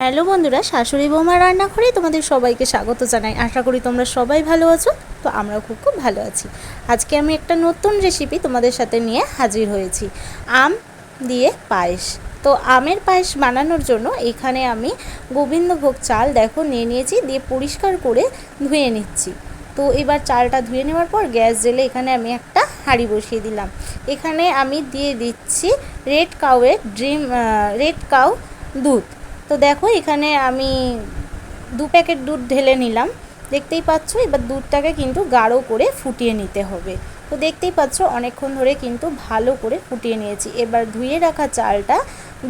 Hello বন্ধুরা, শাশুড়ি বৌমা রান্নাঘরে তোমাদের সবাইকে স্বাগত জানাই। আশা করি তোমরা সবাই ভালো আছো। তো আমরাও খুব খুব ভালো আছি। আজকে আমি একটা নতুন রেসিপি তোমাদের সাথে নিয়ে হাজির হয়েছি, আম দিয়ে পায়েস। তো আমের পায়েস বানানোর জন্য এখানে আমি গোবিন্দভোগ চাল দেখো নিয়ে নিয়েছি, দিয়ে পরিষ্কার করে ধুয়ে নিচ্ছি। তো এবার চালটা ধুয়ে নেওয়ার পর গ্যাস জেলে এখানে আমি একটা হাঁড়ি বসিয়ে দিলাম। এখানে আমি দিয়ে দিচ্ছি রেড কাউ দুধ। তো দেখো এখানে আমি 2 প্যাকেট দুধ ঢেলে নিলাম, দেখতেই পাচ্ছ। এবার দুধটাকে কিন্তু গাঢ় করে ফুটিয়ে নিতে হবে। তো দেখতেই পাচ্ছ অনেকক্ষণ ধরে কিন্তু ভালো করে ফুটিয়ে নিয়েছি। এবার ধুয়ে রাখা চালটা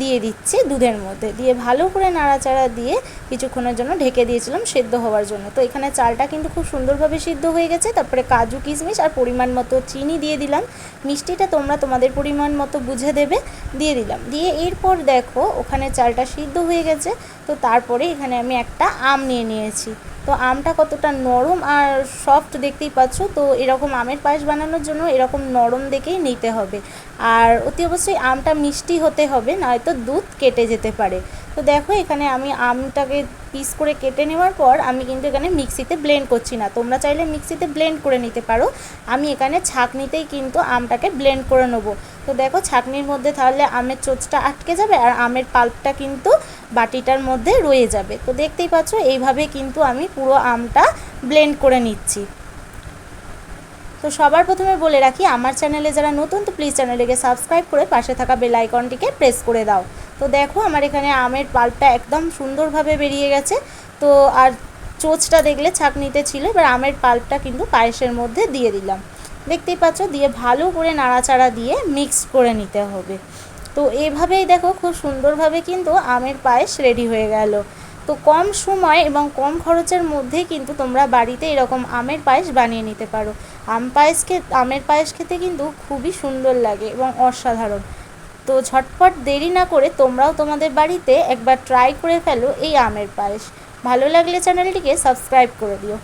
দিয়ে দিচ্ছি দুধের মধ্যে, দিয়ে ভালো করে নাড়াচাড়া দিয়ে কিছুক্ষণের জন্য ঢেকে দিয়েছিলাম সেদ্ধ হওয়ার জন্য। তো এখানে চালটা কিন্তু খুব সুন্দরভাবে সিদ্ধ হয়ে গেছে। তারপরে কাজু কিশমিশ আর পরিমাণ মতো চিনি দিয়ে দিলাম। মিষ্টিটা তোমরা তোমাদের পরিমাণ মতো বুঝে দেবে, দিয়ে দিলাম। দিয়ে এরপর দেখো ওখানে চালটা সিদ্ধ হয়ে গেছে। তো তারপরে এখানে আমি একটা আম নিয়ে নিয়েছি। তো আমটা কতটা নরম আর সফট দেখতেই পাচ্ছ। তো এরকম আমের পায়েস বানানোর জন্য এরকম নরম দেখেই নিতে হবে, আর অতি অবশ্যই আমটা মিষ্টি হতে হবে, নয়তো দুধ কেটে যেতে পারে। তো দেখো এখানে আমি আমটাকে পিস করে কেটে নেওয়ার পর আমি কিন্তু এখানে মিক্সিতে ব্লেন্ড করছি না, তোমরা চাইলে মিক্সিতে ব্লেন্ড করে নিতে পারো। আমি এখানে ছাঁকনিতেই কিন্তু আমটাকে ব্লেন্ড করে নেবো। তো দেখো ছাঁকনির মধ্যে তাহলে আমের চোচটা আটকে যাবে আর আমের পাল্পটা কিন্তু বাটিটার মধ্যে রয়ে যাবে। তো দেখতেই পাচ্ছ এইভাবে কিন্তু আমি পুরো আমটা ব্লেন্ড করে নিচ্ছি। তো সবার প্রথমে বলে রাখি, আমার চ্যানেলে যারা নতুন তো প্লিজ চ্যানেলটিকে সাবস্ক্রাইব করে পাশে থাকা বেল আইকনটিকে প্রেস করে দাও। তো দেখো আমার এখানে আমের পাল্পটা একদম সুন্দরভাবে বেরিয়ে গেছে। তো আর চোচটা দেখলে ছাঁকনিতে ছিল। এবার আমের পাল্পটা কিন্তু পায়েসের মধ্যে দিয়ে দিলাম, দেখতেই পাচ্ছ। দিয়ে ভালো করে নাড়াচাড়া দিয়ে মিক্স করে নিতে হবে। তো এভাবেই দেখো খুব সুন্দরভাবে কিন্তু আমের পায়েস রেডি হয়ে গেল। তো কম সময় এবং কম খরচের মধ্যে কিন্তু তোমরা বাড়িতে এরকম আমের পায়েস বানিয়ে নিতে পারো। আমের পায়েস খেতে কিন্তু খুবই সুন্দর লাগে এবং অসাধারণ। তো ঝটপট দেরি না করে তোমরাও তোমাদের বাড়িতে একবার ট্রাই করে ফেলো এই আমের পায়েস। ভালো লাগলে চ্যানেলটিকে সাবস্ক্রাইব করে দিও।